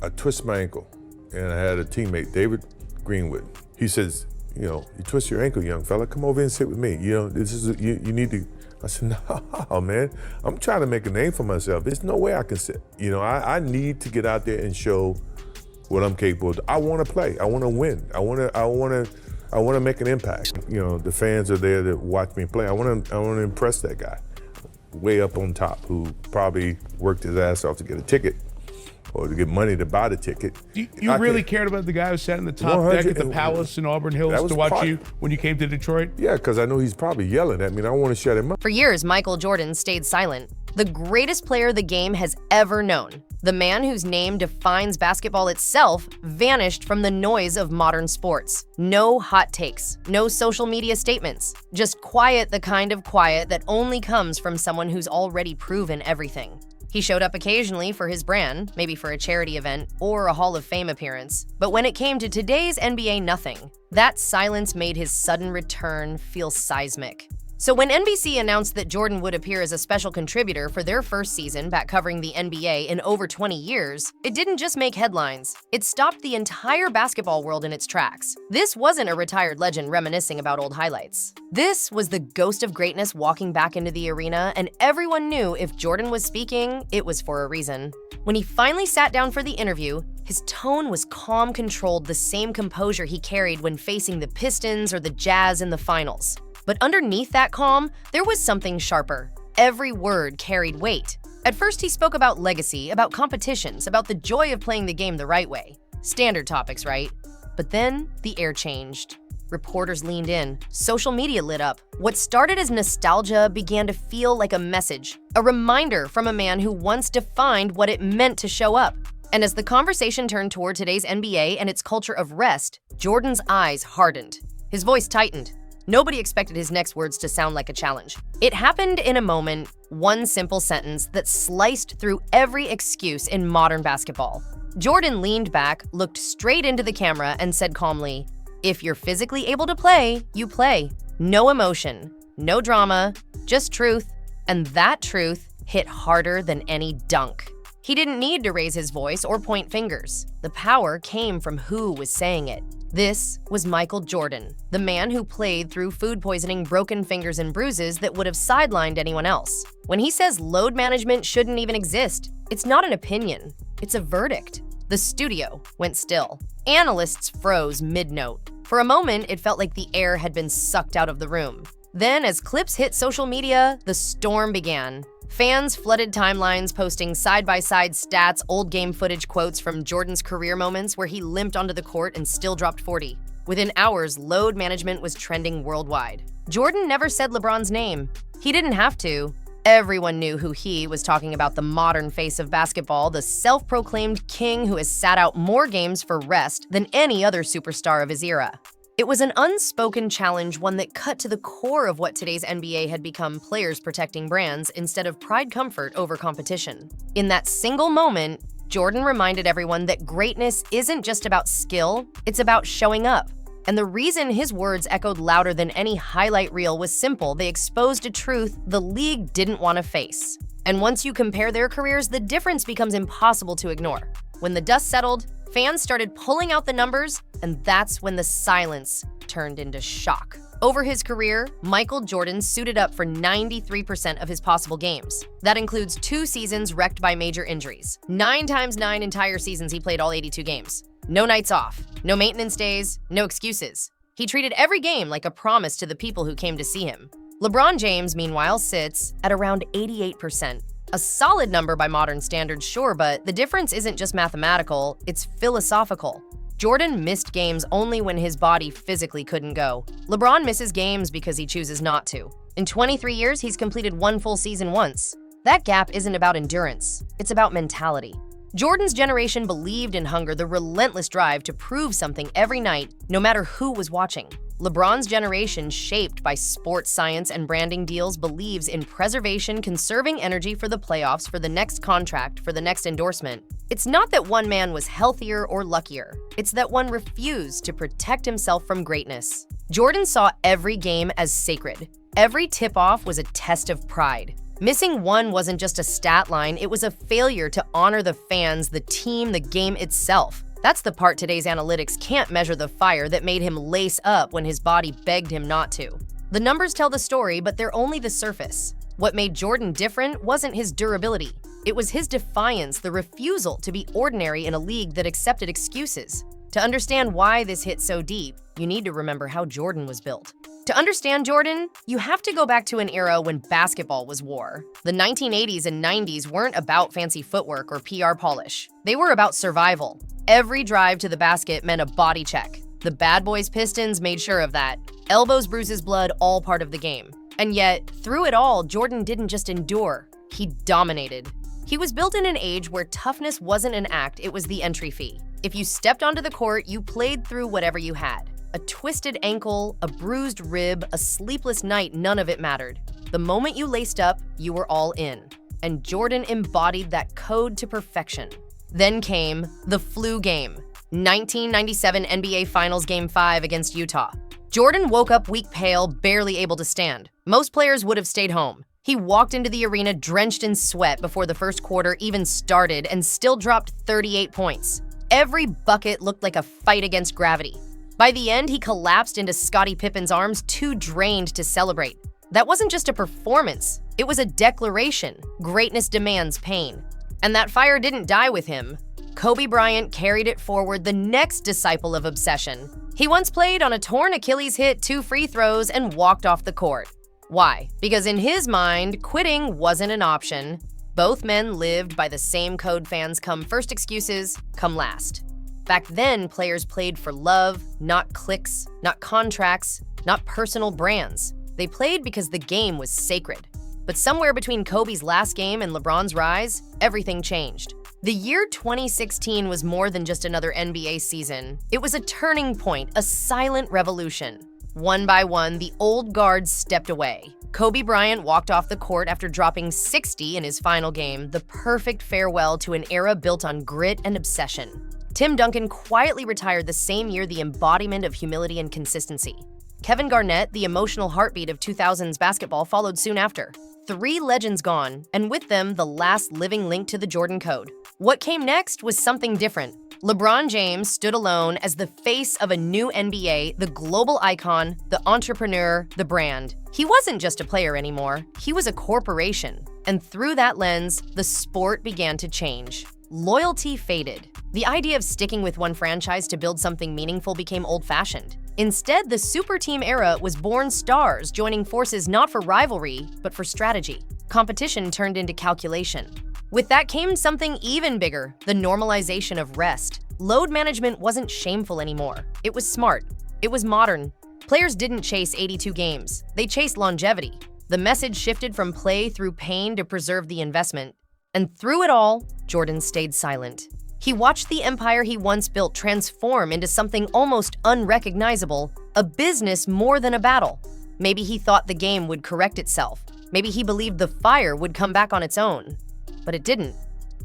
I twist my ankle, and I had a teammate, David Greenwood. He says, you twist your ankle, young fella. Come over and sit with me. This is you need to. I said, no, man. I'm trying to make a name for myself. There's no way I can sit. I need to get out there and show what I'm capable of. I want to play. I want to win. I want to make an impact. The fans are there to watch me play. I want to impress that guy way up on top who probably worked his ass off to get a ticket or to get money to buy the ticket. You really cared about the guy who sat in the top deck at the Palace in Auburn Hills to watch you when you came to Detroit? Yeah, because I know he's probably yelling at me and I want to shut him up. For years, Michael Jordan stayed silent. The greatest player the game has ever known. The man whose name defines basketball itself vanished from the noise of modern sports. No hot takes, no social media statements, just quiet, the kind of quiet that only comes from someone who's already proven everything. He showed up occasionally for his brand, maybe for a charity event or a Hall of Fame appearance. But when it came to today's NBA nothing, that silence made his sudden return feel seismic. So when NBC announced that Jordan would appear as a special contributor for their first season back covering the NBA in over 20 years, it didn't just make headlines. It stopped the entire basketball world in its tracks. This wasn't a retired legend reminiscing about old highlights. This was the ghost of greatness walking back into the arena, and everyone knew if Jordan was speaking, it was for a reason. When he finally sat down for the interview, his tone was calm, controlled, the same composure he carried when facing the Pistons or the Jazz in the finals. But underneath that calm, there was something sharper. Every word carried weight. At first, he spoke about legacy, about competitions, about the joy of playing the game the right way. Standard topics, right? But then the air changed. Reporters leaned in. Social media lit up. What started as nostalgia began to feel like a message, a reminder from a man who once defined what it meant to show up. And as the conversation turned toward today's NBA and its culture of rest, Jordan's eyes hardened. His voice tightened. Nobody expected his next words to sound like a challenge. It happened in a moment, one simple sentence that sliced through every excuse in modern basketball. Jordan leaned back, looked straight into the camera, and said calmly, "If you're physically able to play, you play. No emotion, no drama, just truth." And that truth hit harder than any dunk. He didn't need to raise his voice or point fingers. The power came from who was saying it. This was Michael Jordan, the man who played through food poisoning, broken fingers, and bruises that would have sidelined anyone else. When he says load management shouldn't even exist, it's not an opinion, it's a verdict. The studio went still. Analysts froze mid-note. For a moment, it felt like the air had been sucked out of the room. Then, as clips hit social media, the storm began. Fans flooded timelines, posting side-by-side stats, old game footage, quotes from Jordan's career moments where he limped onto the court and still dropped 40. Within hours, load management was trending worldwide. Jordan never said LeBron's name. He didn't have to. Everyone knew who he was talking about, the modern face of basketball, the self-proclaimed king who has sat out more games for rest than any other superstar of his era. It was an unspoken challenge, one that cut to the core of what today's NBA had become: players protecting brands instead of pride comfort over competition. In that single moment, Jordan reminded everyone that greatness isn't just about skill, it's about showing up. And the reason his words echoed louder than any highlight reel was simple: they exposed a truth the league didn't want to face. And once you compare their careers, the difference becomes impossible to ignore. When the dust settled, fans started pulling out the numbers, and that's when the silence turned into shock. Over his career, Michael Jordan suited up for 93% of his possible games. That includes 2 seasons wrecked by major injuries. 9 times 9 entire seasons he played all 82 games. No nights off, no maintenance days, no excuses. He treated every game like a promise to the people who came to see him. LeBron James, meanwhile, sits at around 88%. A solid number by modern standards, sure, but the difference isn't just mathematical, it's philosophical. Jordan missed games only when his body physically couldn't go. LeBron misses games because he chooses not to. In 23 years, he's completed 1 full season once. That gap isn't about endurance, it's about mentality. Jordan's generation believed in hunger, the relentless drive to prove something every night, no matter who was watching. LeBron's generation, shaped by sports science and branding deals, believes in preservation, conserving energy for the playoffs, for the next contract, for the next endorsement. It's not that one man was healthier or luckier. It's that one refused to protect himself from greatness. Jordan saw every game as sacred. Every tip-off was a test of pride. Missing one wasn't just a stat line, it was a failure to honor the fans, the team, the game itself. That's the part today's analytics can't measure the fire that made him lace up when his body begged him not to. The numbers tell the story, but they're only the surface. What made Jordan different wasn't his durability. It was his defiance, the refusal to be ordinary in a league that accepted excuses. To understand why this hit so deep, you need to remember how Jordan was built. To understand Jordan, you have to go back to an era when basketball was war. The 1980s and 90s weren't about fancy footwork or PR polish. They were about survival. Every drive to the basket meant a body check. The Bad Boys Pistons made sure of that. Elbows, bruises, blood, all part of the game. And yet, through it all, Jordan didn't just endure, he dominated. He was built in an age where toughness wasn't an act, it was the entry fee. If you stepped onto the court, you played through whatever you had. A twisted ankle, a bruised rib, a sleepless night, none of it mattered. The moment you laced up, you were all in. And Jordan embodied that code to perfection. Then came the flu game. 1997 NBA Finals Game 5 against Utah. Jordan woke up weak, pale, barely able to stand. Most players would have stayed home. He walked into the arena drenched in sweat before the first quarter even started and still dropped 38 points. Every bucket looked like a fight against gravity. By the end, he collapsed into Scottie Pippen's arms, too drained to celebrate. That wasn't just a performance, it was a declaration. Greatness demands pain. And that fire didn't die with him. Kobe Bryant carried it forward, the next disciple of obsession. He once played on a torn Achilles, hit 2 free throws, and walked off the court. Why? Because in his mind, quitting wasn't an option. Both men lived by the same code fans come first excuses, come last. Back then, players played for love, not clicks, not contracts, not personal brands. They played because the game was sacred. But somewhere between Kobe's last game and LeBron's rise, everything changed. The year 2016 was more than just another NBA season. It was a turning point, a silent revolution. One by one, the old guards stepped away. Kobe Bryant walked off the court after dropping 60 in his final game, the perfect farewell to an era built on grit and obsession. Tim Duncan quietly retired the same year, the embodiment of humility and consistency. Kevin Garnett, the emotional heartbeat of 2000s basketball, followed soon after. 3 legends gone, and with them, the last living link to the Jordan Code. What came next was something different. LeBron James stood alone as the face of a new NBA, the global icon, the entrepreneur, the brand. He wasn't just a player anymore, he was a corporation. And through that lens, the sport began to change. Loyalty faded. The idea of sticking with one franchise to build something meaningful became old-fashioned. Instead, the super team era was born stars joining forces not for rivalry, but for strategy. Competition turned into calculation. With that came something even bigger, the normalization of rest. Load management wasn't shameful anymore. It was smart. It was modern. Players didn't chase 82 games. They chased longevity. The message shifted from play through pain to preserve the investment. And through it all, Jordan stayed silent. He watched the empire he once built transform into something almost unrecognizable, a business more than a battle. Maybe he thought the game would correct itself. Maybe he believed the fire would come back on its own. But it didn't.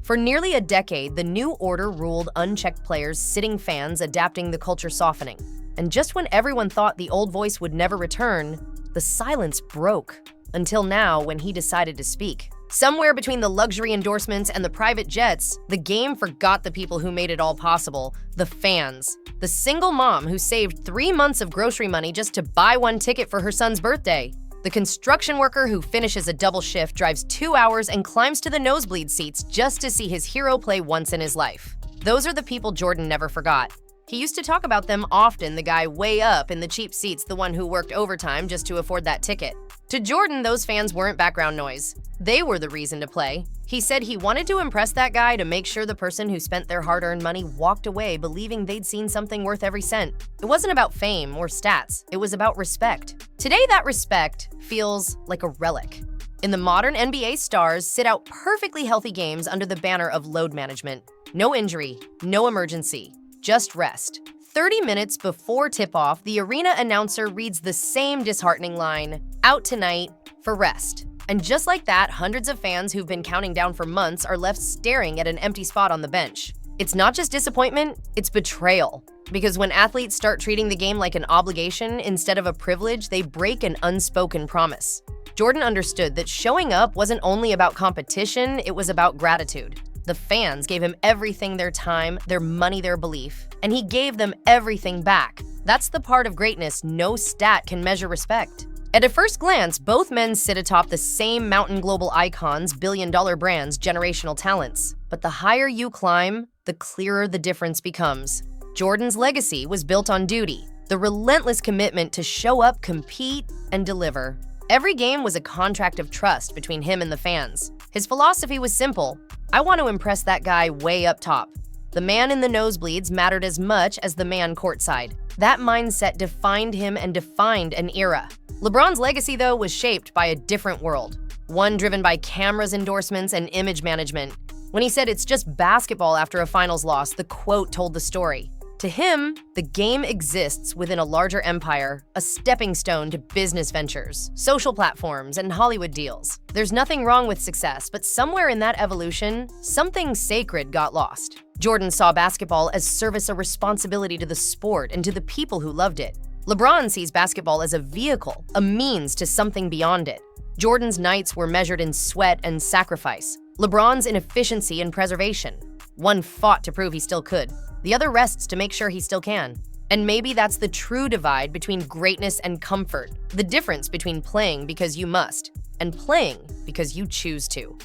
For nearly a decade, the new order ruled unchecked players, sitting fans, adapting the culture softening. And just when everyone thought the old voice would never return, the silence broke. Until now, when he decided to speak. Somewhere between the luxury endorsements and the private jets, the game forgot the people who made it all possible, the fans. The single mom who saved 3 months of grocery money just to buy one ticket for her son's birthday. The construction worker who finishes a double shift, drives 2 hours, and climbs to the nosebleed seats just to see his hero play once in his life. Those are the people Jordan never forgot. He used to talk about them often, the guy way up in the cheap seats, the one who worked overtime just to afford that ticket. To Jordan, those fans weren't background noise. They were the reason to play. He said he wanted to impress that guy to make sure the person who spent their hard-earned money walked away believing they'd seen something worth every cent. It wasn't about fame or stats. It was about respect. Today, that respect feels like a relic. In the modern NBA, stars sit out perfectly healthy games under the banner of load management. No injury, no emergency, just rest. 30 minutes before tip-off, the arena announcer reads the same disheartening line, "Out tonight for rest." And just like that, hundreds of fans who've been counting down for months are left staring at an empty spot on the bench. It's not just disappointment, it's betrayal. Because when athletes start treating the game like an obligation instead of a privilege, they break an unspoken promise. Jordan understood that showing up wasn't only about competition, it was about gratitude. The fans gave him everything: their time, their money, their belief, and he gave them everything back. That's the part of greatness no stat can measure respect. At a first glance, both men sit atop the same mountain: global icons, billion-dollar brands, generational talents. But the higher you climb, the clearer the difference becomes. Jordan's legacy was built on duty, the relentless commitment to show up, compete, and deliver. Every game was a contract of trust between him and the fans. His philosophy was simple: I want to impress that guy way up top. The man in the nosebleeds mattered as much as the man courtside. That mindset defined him and defined an era. LeBron's legacy, though, was shaped by a different world, one driven by cameras, endorsements, and image management. When he said it's just basketball after a finals loss, the quote told the story. To him, the game exists within a larger empire, a stepping stone to business ventures, social platforms, and Hollywood deals. There's nothing wrong with success, but somewhere in that evolution, something sacred got lost. Jordan saw basketball as service, a responsibility to the sport and to the people who loved it. LeBron sees basketball as a vehicle, a means to something beyond it. Jordan's nights were measured in sweat and sacrifice. LeBron's in efficiency and preservation. One fought to prove he still could. The other rests to make sure he still can. And maybe that's the true divide between greatness and comfort, the difference between playing because you must and playing because you choose to.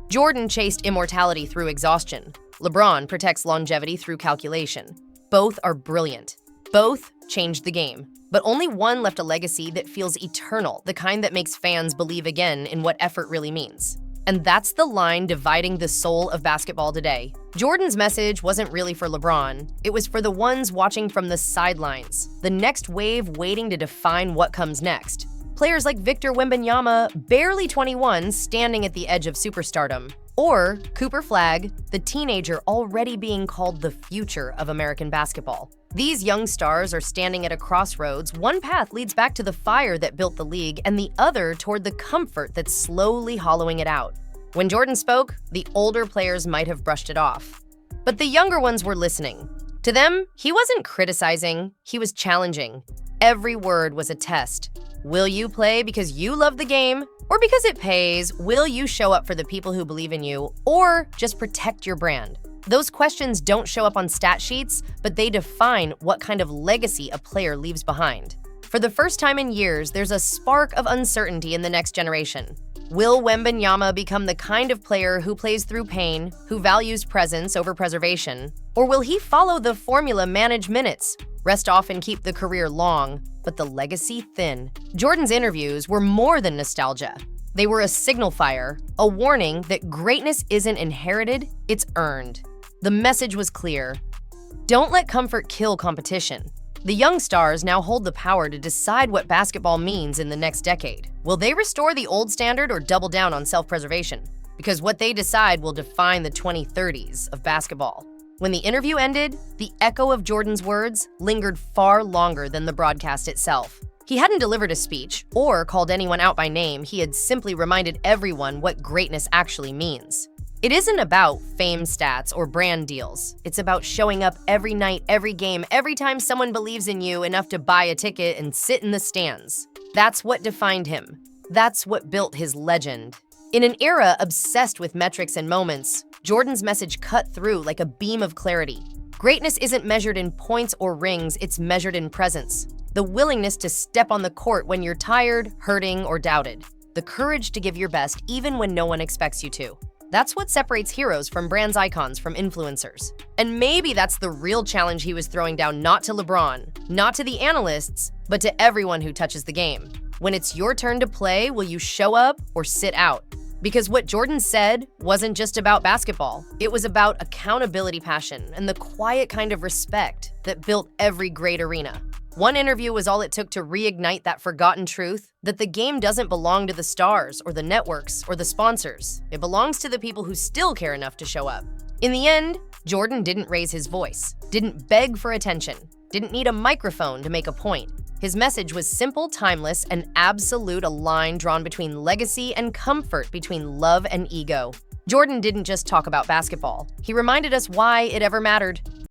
Jordan chased immortality through exhaustion. LeBron protects longevity through calculation. Both are brilliant. Both changed the game, but only one left a legacy that feels eternal, the kind that makes fans believe again in what effort really means. And that's the line dividing the soul of basketball today. Jordan's message wasn't really for LeBron. It was for the ones watching from the sidelines, the next wave waiting to define what comes next. Players like Victor Wembanyama, barely 21, standing at the edge of superstardom. Or Cooper Flagg, the teenager already being called the future of American basketball. These young stars are standing at a crossroads. One path leads back to the fire that built the league, and the other toward the comfort that's slowly hollowing it out. When Jordan spoke, the older players might have brushed it off. But the younger ones were listening. To them, he wasn't criticizing, he was challenging. Every word was a test. Will you play because you love the game, or because it pays? Will you show up for the people who believe in you, or just protect your brand? Those questions don't show up on stat sheets, but they define what kind of legacy a player leaves behind. For the first time in years, there's a spark of uncertainty in the next generation. Will Wembanyama become the kind of player who plays through pain, who values presence over preservation? Or will he follow the formula: manage minutes, rest off and keep the career long, but the legacy thin? Jordan's interviews were more than nostalgia. They were a signal fire, a warning that greatness isn't inherited, it's earned. The message was clear. Don't let comfort kill competition. The young stars now hold the power to decide what basketball means in the next decade. Will they restore the old standard or double down on self-preservation? Because what they decide will define the 2030s of basketball. When the interview ended, the echo of Jordan's words lingered far longer than the broadcast itself. He hadn't delivered a speech or called anyone out by name. He had simply reminded everyone what greatness actually means. It isn't about fame stats or brand deals. It's about showing up every night, every game, every time someone believes in you enough to buy a ticket and sit in the stands. That's what defined him. That's what built his legend. In an era obsessed with metrics and moments, Jordan's message cut through like a beam of clarity. Greatness isn't measured in points or rings, it's measured in presence. The willingness to step on the court when you're tired, hurting, or doubted. The courage to give your best even when no one expects you to. That's what separates heroes from brands, icons from influencers. And maybe that's the real challenge he was throwing down, not to LeBron, not to the analysts, but to everyone who touches the game. When it's your turn to play, will you show up or sit out? Because what Jordan said wasn't just about basketball. It was about accountability, passion, and the quiet kind of respect that built every great arena. One interview was all it took to reignite that forgotten truth that the game doesn't belong to the stars or the networks or the sponsors. It belongs to the people who still care enough to show up. In the end, Jordan didn't raise his voice, didn't beg for attention, didn't need a microphone to make a point. His message was simple, timeless, and absolute, a line drawn between legacy and comfort, between love and ego. Jordan didn't just talk about basketball. He reminded us why it ever mattered.